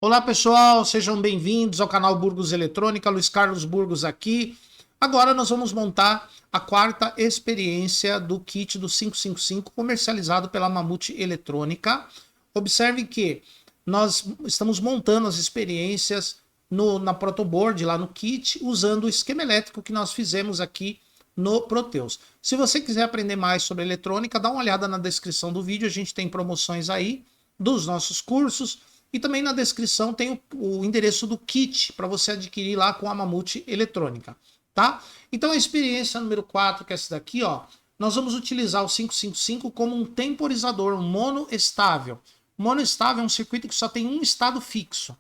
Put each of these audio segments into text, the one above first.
Olá pessoal, sejam bem-vindos ao canal Burgos Eletrônica, Luiz Carlos Burgos aqui. Agora nós vamos montar a quarta experiência do kit do 555 comercializado pela Mamute Eletrônica. Observe que nós estamos montando as experiências na protoboard, lá no kit, usando o esquema elétrico que nós fizemos aqui no Proteus. Se você quiser aprender mais sobre eletrônica, dá uma olhada na descrição do vídeo, a gente tem promoções aí dos nossos cursos. E também na descrição tem o endereço do kit para você adquirir lá com a Mamute Eletrônica, tá? Então a experiência número 4, que é essa daqui, ó, nós vamos utilizar o 555 como um temporizador, um monoestável. Monoestável é um circuito que só tem um estado fixo.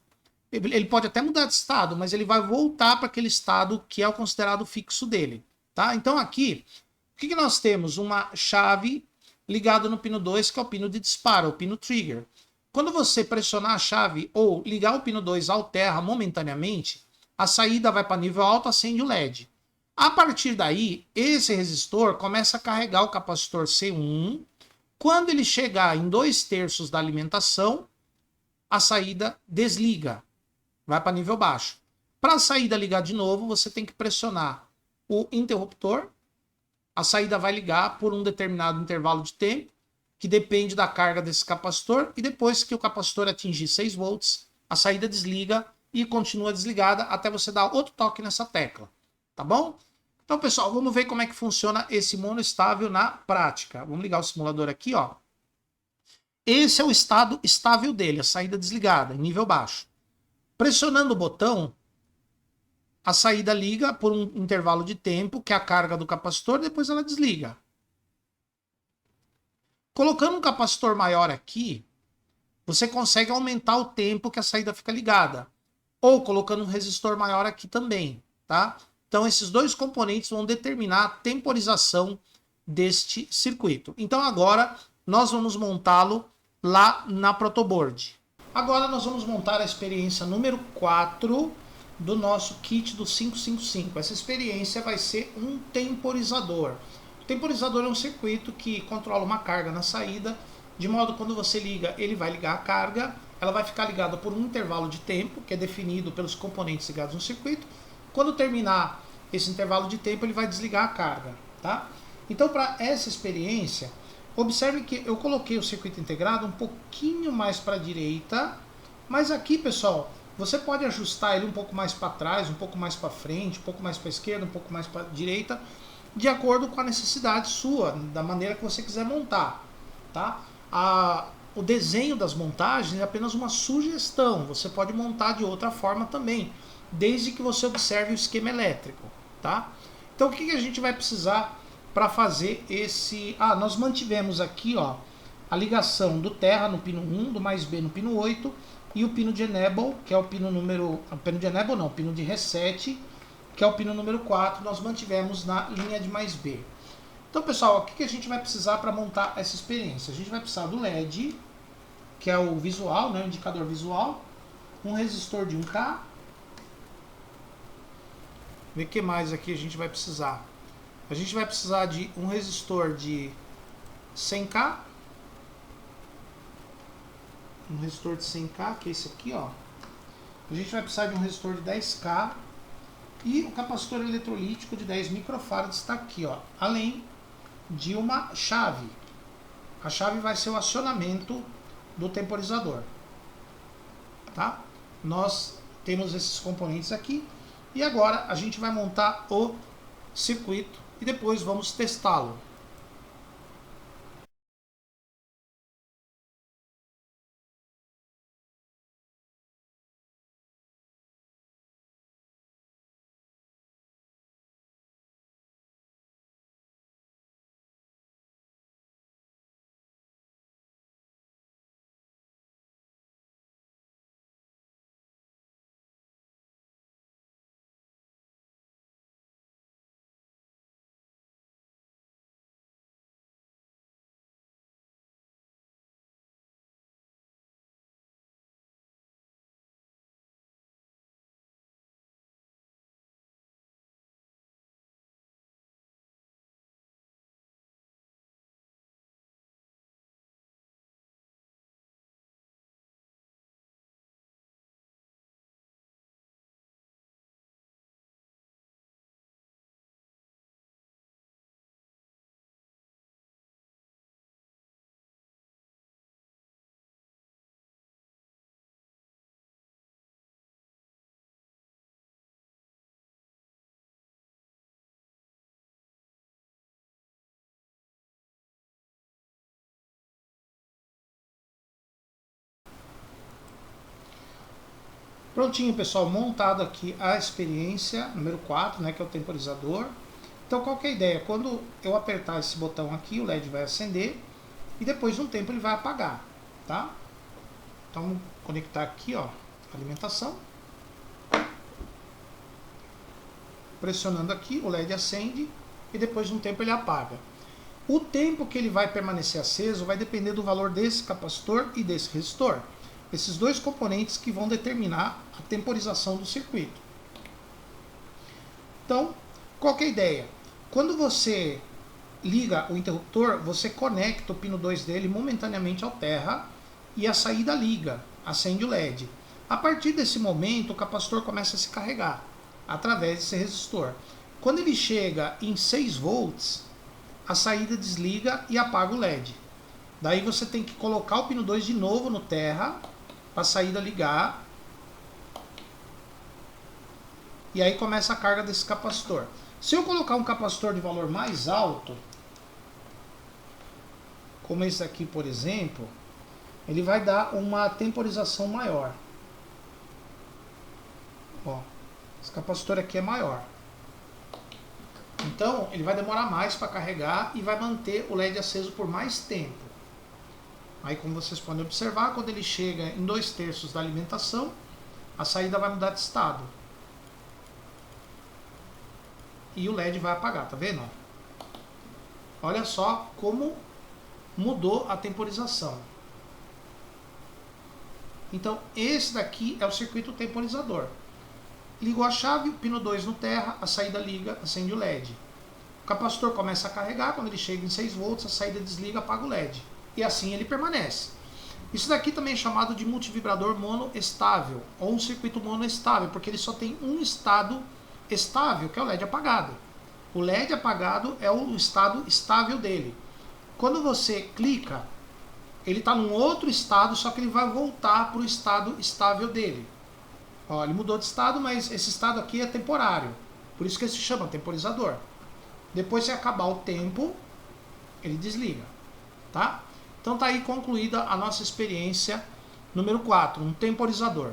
Ele pode até mudar de estado, mas ele vai voltar para aquele estado que é o considerado fixo dele, tá? Então aqui, o que nós temos? Uma chave ligada no pino 2, que é o pino de disparo, o pino trigger. Quando você pressionar a chave ou ligar o pino 2 ao terra momentaneamente, a saída vai para nível alto, acende o LED. A partir daí, esse resistor começa a carregar o capacitor C1. Quando ele chegar em 2/3 da alimentação, a saída desliga, vai para nível baixo. Para a saída ligar de novo, você tem que pressionar o interruptor. A saída vai ligar por um determinado intervalo de tempo, que depende da carga desse capacitor, e depois que o capacitor atingir 6 volts, a saída desliga e continua desligada até você dar outro toque nessa tecla, tá bom? Então, pessoal, vamos ver como é que funciona esse monoestável na prática. Vamos ligar o simulador aqui, ó. Esse é o estado estável dele, a saída desligada, em nível baixo. Pressionando o botão, a saída liga por um intervalo de tempo, que é a carga do capacitor, depois ela desliga. Colocando um capacitor maior aqui, você consegue aumentar o tempo que a saída fica ligada. Ou colocando um resistor maior aqui também, tá? Então esses dois componentes vão determinar a temporização deste circuito. Então agora nós vamos montá-lo lá na protoboard. Agora nós vamos montar a experiência número 4 do nosso kit do 555. Essa experiência vai ser um temporizador. O temporizador é um circuito que controla uma carga na saída, de modo que quando você liga, ele vai ligar a carga, ela vai ficar ligada por um intervalo de tempo, que é definido pelos componentes ligados no circuito. Quando terminar esse intervalo de tempo, ele vai desligar a carga, tá? Então, para essa experiência, observe que eu coloquei o circuito integrado um pouquinho mais para a direita, mas aqui, pessoal, você pode ajustar ele um pouco mais para trás, um pouco mais para frente, um pouco mais para a esquerda, um pouco mais para a direita, de acordo com a necessidade sua, da maneira que você quiser montar, tá? O desenho das montagens é apenas uma sugestão, você pode montar de outra forma também, desde que você observe o esquema elétrico, tá? Então o que a gente vai precisar para fazer esse... nós mantivemos aqui, ó, a ligação do terra no pino 1, do mais B no pino 8, e o pino de enable, que é o pino número... O pino de enable não, o pino de reset, que é o pino número 4, nós mantivemos na linha de mais B. Então, pessoal, o que a gente vai precisar para montar essa experiência? A gente vai precisar do LED, que é o visual, né, o indicador visual, um resistor de 1K. Ver o que mais aqui a gente vai precisar. A gente vai precisar de um resistor de 100K, um resistor de 100K, que é esse aqui, ó. A gente vai precisar de um resistor de 10K e o capacitor eletrolítico de 10 microfarads está aqui, ó. Além de uma chave. A chave vai ser o acionamento do temporizador, tá? Nós temos esses componentes aqui e agora a gente vai montar o circuito e depois vamos testá-lo. Prontinho, pessoal, montado aqui a experiência número 4, né, que é o temporizador. Então, qual que é a ideia? Quando eu apertar esse botão aqui, o LED vai acender e depois de um tempo ele vai apagar, tá? Então, vamos conectar aqui, ó, alimentação. Pressionando aqui, o LED acende e depois de um tempo ele apaga. O tempo que ele vai permanecer aceso vai depender do valor desse capacitor e desse resistor. Esses dois componentes que vão determinar a temporização do circuito. Então, qual que é a ideia? Quando você liga o interruptor, você conecta o pino 2 dele momentaneamente ao terra e a saída liga, acende o LED. A partir desse momento, o capacitor começa a se carregar através desse resistor. Quando ele chega em 6 volts, a saída desliga e apaga o LED. Daí você tem que colocar o pino 2 de novo no terra, para a saída ligar. E aí começa a carga desse capacitor. Se eu colocar um capacitor de valor mais alto, como esse aqui, por exemplo, ele vai dar uma temporização maior. Ó, esse capacitor aqui é maior. Então, ele vai demorar mais para carregar e vai manter o LED aceso por mais tempo. Aí, como vocês podem observar, quando ele chega em 2/3 da alimentação, a saída vai mudar de estado. E o LED vai apagar, tá vendo? Olha só como mudou a temporização. Então, esse daqui é o circuito temporizador. Ligou a chave, o pino 2 no terra, a saída liga, acende o LED. O capacitor começa a carregar, quando ele chega em 6 volts, a saída desliga, apaga o LED. E assim ele permanece. Isso daqui também é chamado de multivibrador monoestável, ou um circuito monoestável, porque ele só tem um estado estável, que é o LED apagado. O LED apagado é o estado estável dele. Quando você clica, ele está num outro estado, só que ele vai voltar para o estado estável dele. Ó, ele mudou de estado, mas esse estado aqui é temporário. Por isso que ele se chama temporizador. Depois que acabar o tempo, ele desliga. Tá? Então tá aí concluída a nossa experiência número 4, um temporizador.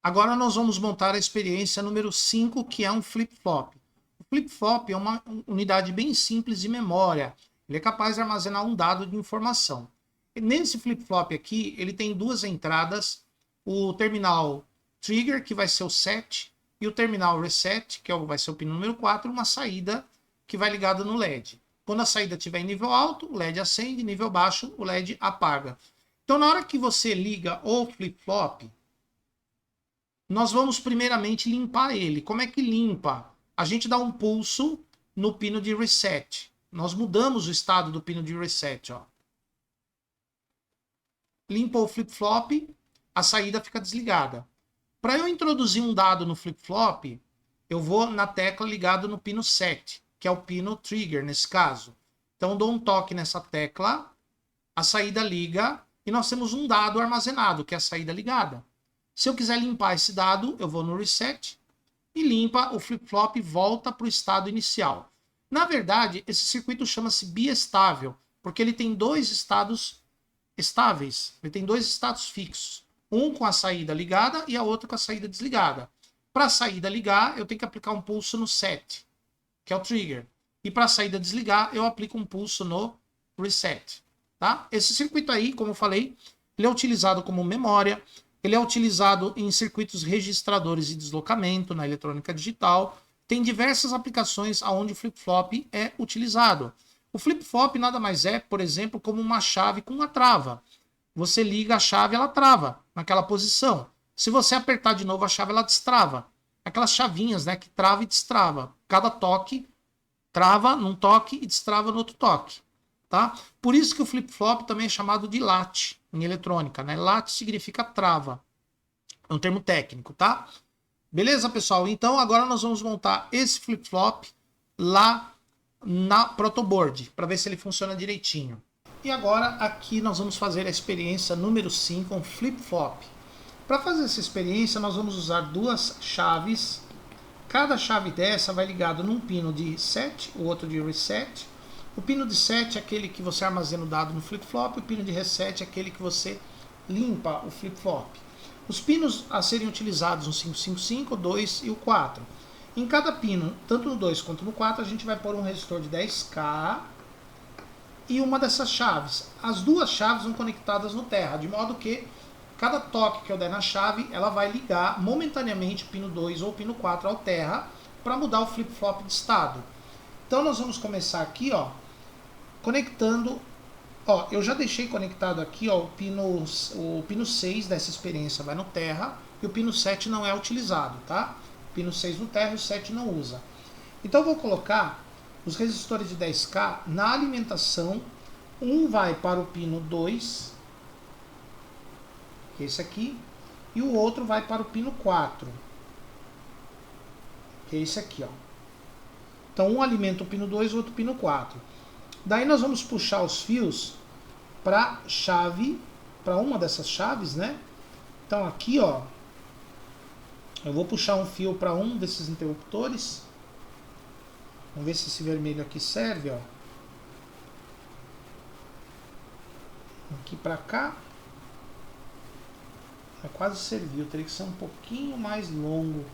Agora nós vamos montar a experiência número 5, que é um flip-flop. O flip-flop é uma unidade bem simples de memória. Ele é capaz de armazenar um dado de informação. E nesse flip-flop aqui, ele tem duas entradas, o terminal trigger, que vai ser o 7, e o terminal reset, que vai ser o pino número 4, uma saída que vai ligada no LED. Quando a saída estiver em nível alto, o LED acende, nível baixo, o LED apaga. Então, na hora que você liga o flip-flop, nós vamos primeiramente limpar ele. Como é que limpa? A gente dá um pulso no pino de reset. Nós mudamos o estado do pino de reset. Ó. Limpa o flip-flop, a saída fica desligada. Para eu introduzir um dado no flip-flop, eu vou na tecla ligada no pino 7, que é o pino trigger nesse caso. Então, dou um toque nessa tecla, a saída liga e nós temos um dado armazenado, que é a saída ligada. Se eu quiser limpar esse dado, eu vou no reset e limpa o flip-flop e volta para o estado inicial. Na verdade, esse circuito chama-se biestável, porque ele tem dois estados estáveis, ele tem dois estados fixos. Um com a saída ligada e a outra com a saída desligada. Para a saída ligar, eu tenho que aplicar um pulso no set, que é o trigger. E para a saída desligar, eu aplico um pulso no reset. Tá? Esse circuito aí, como eu falei, ele é utilizado como memória, ele é utilizado em circuitos registradores de deslocamento na eletrônica digital. Tem diversas aplicações onde o flip-flop é utilizado. O flip-flop nada mais é, por exemplo, como uma chave com uma trava. Você liga a chave, ela trava naquela posição. Se você apertar de novo a chave, ela destrava. Aquelas chavinhas, né, que trava e destrava. Cada toque trava num toque e destrava no outro toque. Tá? Por isso que o flip-flop também é chamado de latch em eletrônica. Né? Latch significa trava. É um termo técnico, tá? Beleza, pessoal? Então agora nós vamos montar esse flip-flop lá na protoboard para ver se ele funciona direitinho. E agora aqui nós vamos fazer a experiência número 5, um flip-flop. Para fazer essa experiência nós vamos usar duas chaves. Cada chave dessa vai ligada num pino de set, o outro de reset. O pino de set é aquele que você armazena o dado no flip-flop, o pino de reset é aquele que você limpa o flip-flop. Os pinos a serem utilizados no 555, o 2 e o 4. Em cada pino, tanto no 2 quanto no 4, a gente vai pôr um resistor de 10K e uma dessas chaves. As duas chaves vão conectadas no terra, de modo que cada toque que eu der na chave, ela vai ligar momentaneamente o pino 2 ou o pino 4 ao terra para mudar o flip-flop de estado. Então nós vamos começar aqui, ó, conectando. Ó, eu já deixei conectado aqui, ó, o pino 6 dessa experiência vai no terra e o pino 7 não é utilizado, tá? O pino 6 no terra e o 7 não usa. Então eu vou colocar os resistores de 10K na alimentação. Um vai para o pino 2, que é esse aqui, e o outro vai para o pino 4, que é esse aqui, ó. Então um alimenta o pino 2 e o outro pino 4. Daí nós vamos puxar os fios para chave, para uma dessas chaves, né? Então aqui, ó, eu vou puxar um fio para um desses interruptores. Vamos ver se esse vermelho aqui serve, ó. Aqui para cá. Quase serviu, teria que ser um pouquinho mais longo.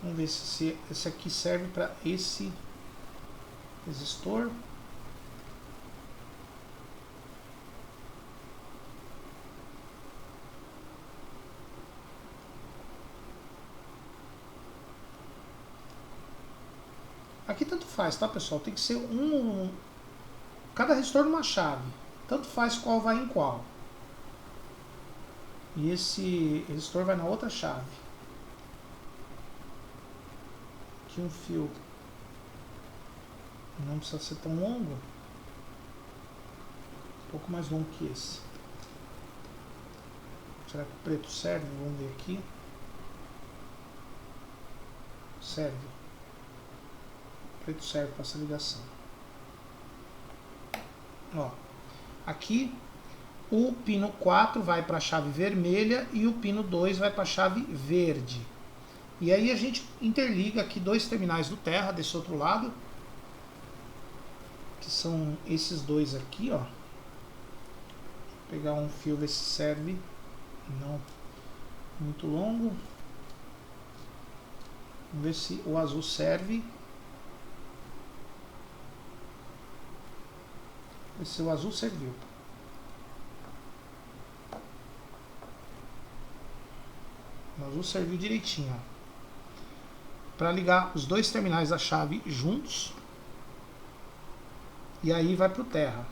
Vamos ver se esse aqui serve para esse resistor. Aqui tanto faz, tá, pessoal? Tem que ser cada resistor numa chave. Tanto faz qual vai em qual. E esse resistor vai na outra chave. Aqui um fio. Não precisa ser tão longo. Um pouco mais longo que esse. Será que o preto serve? Vamos ver aqui. Serve. O preto serve para essa ligação. Ó, aqui o pino 4 vai para a chave vermelha e o pino 2 vai para a chave verde. E aí a gente interliga aqui dois terminais do terra desse outro lado, que são esses dois aqui, ó. Vou pegar um fio, ver se serve, não muito longo. Vamos ver se o azul serve. Esse o azul serviu. O azul serviu direitinho, para ligar os dois terminais da chave juntos. E aí vai para o terra.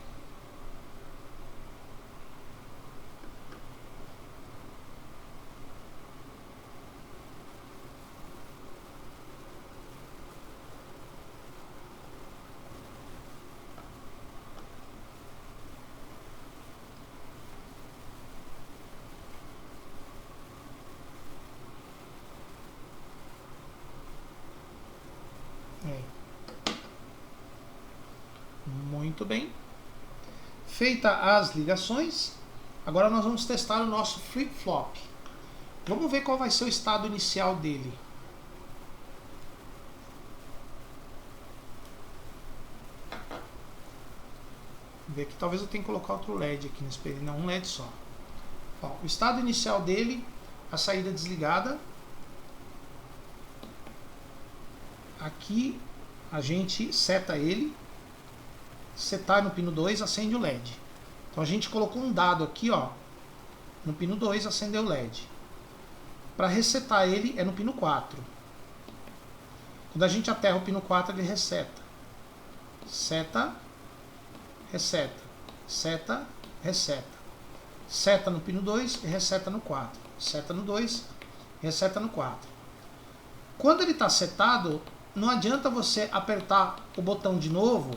Muito bem. Feita as ligações, agora nós vamos testar o nosso flip-flop. Vamos ver qual vai ser o estado inicial dele. Vamos ver aqui, talvez eu tenha que colocar outro LED aqui nesse período, não, um LED só. Ó, o estado inicial dele, a saída desligada. Aqui a gente seta ele. Setar no pino 2, acende o LED. Então a gente colocou um dado aqui, ó, no pino 2, acendeu o LED. Para resetar ele é no pino 4. Quando a gente aterra o pino 4, ele reseta. Seta, reseta. Seta, reseta. Seta no pino 2 e reseta no 4. Seta no 2, reseta no 4. Quando ele está setado, não adianta você apertar o botão de novo.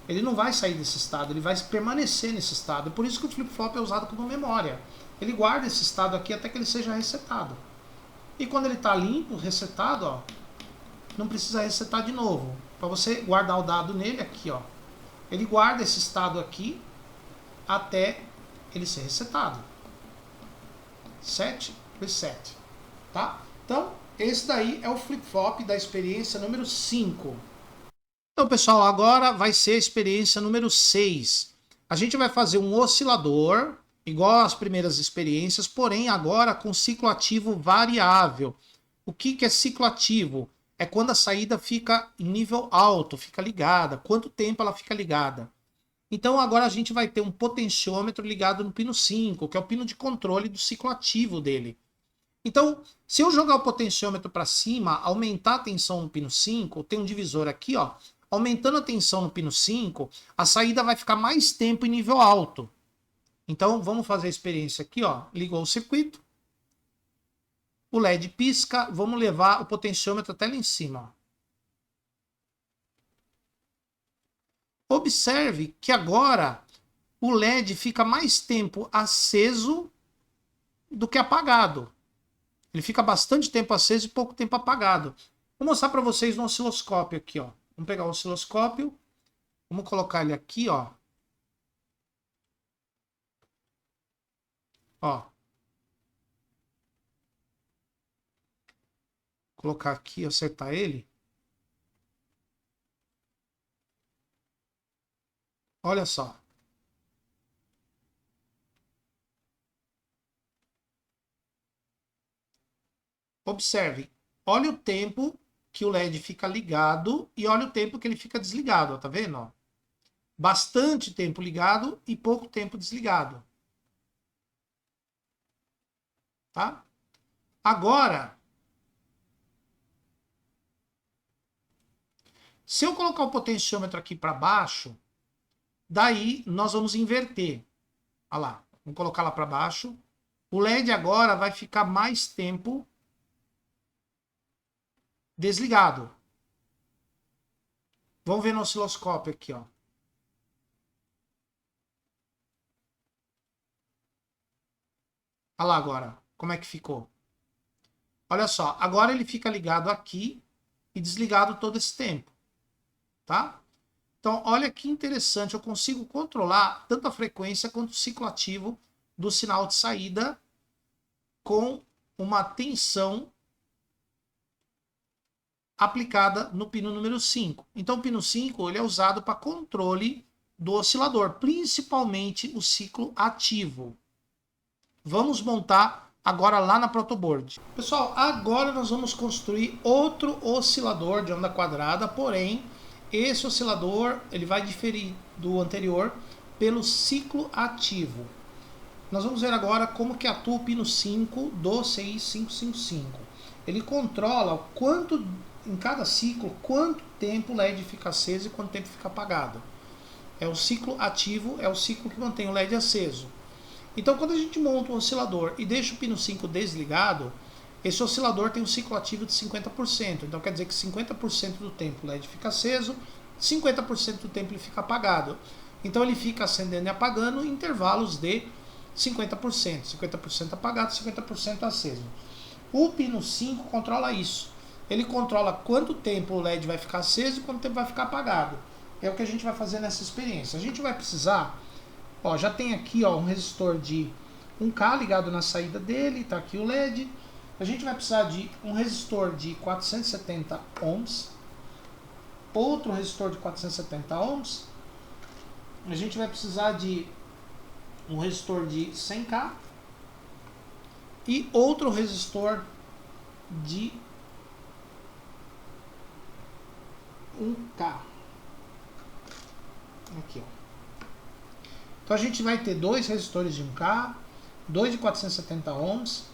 Ele não vai sair desse estado, ele vai permanecer nesse estado. Por isso que o flip-flop é usado como memória. Ele guarda esse estado aqui até que ele seja resetado. E quando ele está limpo, resetado, ó, não precisa resetar de novo. Para você guardar o dado nele, aqui, ó, ele guarda esse estado aqui até ele ser resetado. Set, reset. Tá? Então, esse daí é o flip-flop da experiência número 5. Então, pessoal, agora vai ser a experiência número 6. A gente vai fazer um oscilador, igual às primeiras experiências, porém agora com ciclo ativo variável. O que é ciclo ativo? É quando a saída fica em nível alto, fica ligada. Quanto tempo ela fica ligada? Então agora a gente vai ter um potenciômetro ligado no pino 5, que é o pino de controle do ciclo ativo dele. Então, se eu jogar o potenciômetro para cima, aumentar a tensão no pino 5, tem um divisor aqui, ó. Aumentando a tensão no pino 5, a saída vai ficar mais tempo em nível alto. Então, vamos fazer a experiência aqui, ó. Ligou o circuito. O LED pisca. Vamos levar o potenciômetro até lá em cima, ó. Observe que agora o LED fica mais tempo aceso do que apagado. Ele fica bastante tempo aceso e pouco tempo apagado. Vou mostrar para vocês no osciloscópio aqui, ó. Vamos pegar o osciloscópio, vamos colocar ele aqui, ó. Ó. Colocar aqui, acertar ele. Olha só. Observe. Olha o tempo que o LED fica ligado e olha o tempo que ele fica desligado, ó, tá vendo? Ó? Bastante tempo ligado e pouco tempo desligado. Tá? Agora, se eu colocar o potenciômetro aqui para baixo, daí nós vamos inverter. Olha lá, vamos colocar lá para baixo. O LED agora vai ficar mais tempo desligado. Vamos ver no osciloscópio aqui, ó. Olha lá agora, como é que ficou. Olha só, agora ele fica ligado aqui e desligado todo esse tempo, tá? Então, olha que interessante, eu consigo controlar tanto a frequência quanto o ciclo ativo do sinal de saída com uma tensão aplicada no pino número 5. Então, o pino 5 ele é usado para controle do oscilador, principalmente o ciclo ativo. Vamos montar agora lá na protoboard. Pessoal, agora nós vamos construir outro oscilador de onda quadrada, porém, esse oscilador ele vai diferir do anterior pelo ciclo ativo. Nós vamos ver agora como que atua o pino 5 do CI 555. Ele controla quanto, em cada ciclo, quanto tempo o LED fica aceso e quanto tempo fica apagado. É o ciclo ativo, é o ciclo que mantém o LED aceso. Então, quando a gente monta um oscilador e deixa o pino 5 desligado, esse oscilador tem um ciclo ativo de 50%. Então, quer dizer que 50% do tempo o LED fica aceso, 50% do tempo ele fica apagado. Então, ele fica acendendo e apagando em intervalos de 50%. 50% apagado, 50% aceso. O pino 5 controla isso. Ele controla quanto tempo o LED vai ficar aceso e quanto tempo vai ficar apagado. É o que a gente vai fazer nessa experiência. A gente vai precisar... Ó, já tem aqui ó, um resistor de 1K ligado na saída dele, tá aqui o LED. A gente vai precisar de um resistor de 470 ohms, outro resistor de 470 ohms. A gente vai precisar de um resistor de 100K e outro resistor de 1K. Aqui, ó. Então a gente vai ter dois resistores de 1K, dois de 470 ohms,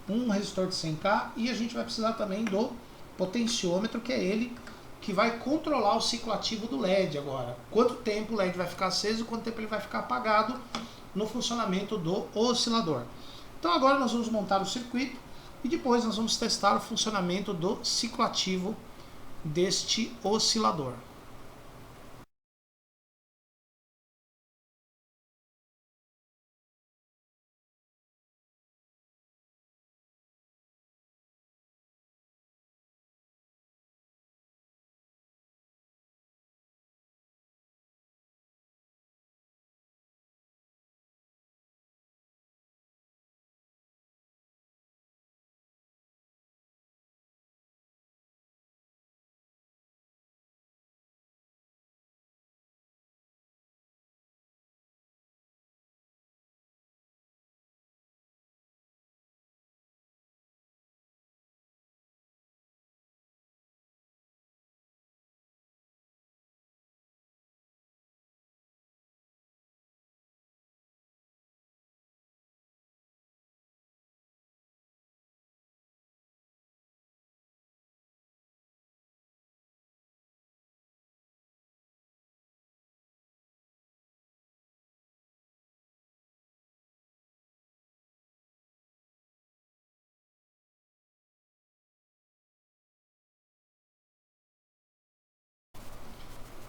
um resistor de 100K e a gente vai precisar também do potenciômetro, que é ele que vai controlar o ciclo ativo do LED agora. Quanto tempo o LED vai ficar aceso e quanto tempo ele vai ficar apagado no funcionamento do oscilador. Então agora nós vamos montar o circuito e depois nós vamos testar o funcionamento do ciclo ativo deste oscilador.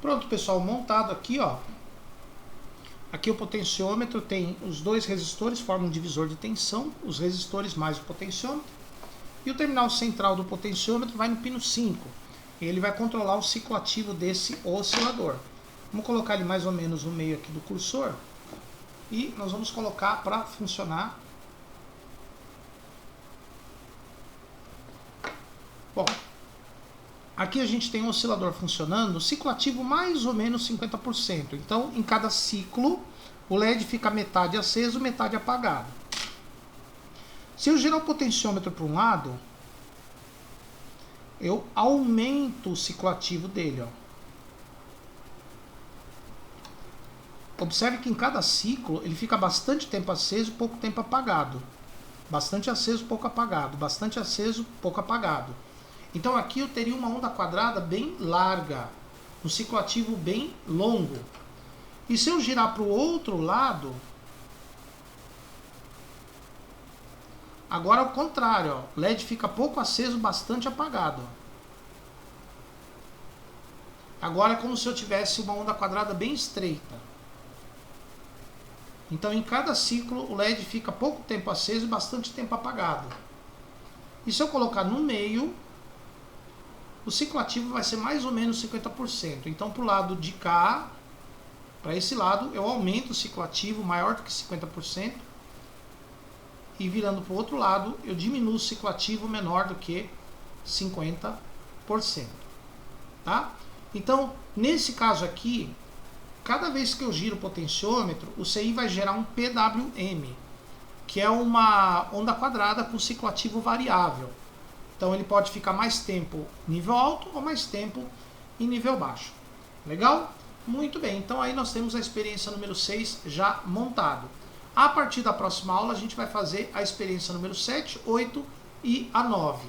Pronto, pessoal, montado aqui, ó. Aqui o potenciômetro tem os dois resistores, formam um divisor de tensão, os resistores mais o potenciômetro. E o terminal central do potenciômetro vai no pino 5. Ele vai controlar o ciclo ativo desse oscilador. Vamos colocar ele mais ou menos no meio aqui do cursor. E nós vamos colocar para funcionar. Bom, aqui a gente tem um oscilador funcionando, ciclo ativo mais ou menos 50%. Então, em cada ciclo, o LED fica metade aceso, metade apagado. Se eu girar o potenciômetro para um lado, eu aumento o ciclo ativo dele. Ó. Observe que em cada ciclo ele fica bastante tempo aceso, pouco tempo apagado. Bastante aceso, pouco apagado. Bastante aceso, pouco apagado. Então aqui eu teria uma onda quadrada bem larga, um ciclo ativo bem longo. E se eu girar para o outro lado, agora é o contrário, ó. O LED fica pouco aceso, bastante apagado. Agora é como se eu tivesse uma onda quadrada bem estreita. Então em cada ciclo o LED fica pouco tempo aceso e bastante tempo apagado. E se eu colocar no meio, o ciclo ativo vai ser mais ou menos 50%. Então, para o lado de cá, para esse lado, eu aumento o ciclo ativo maior do que 50%. E virando para o outro lado, eu diminuo o ciclo ativo menor do que 50%. Tá? Então, nesse caso aqui, cada vez que eu giro o potenciômetro, o CI vai gerar um PWM, que é uma onda quadrada com ciclo ativo variável. Então ele pode ficar mais tempo em nível alto ou mais tempo em nível baixo. Legal? Muito bem, então aí nós temos a experiência número 6 já montado. A partir da próxima aula a gente vai fazer a experiência número 7, 8 e a 9.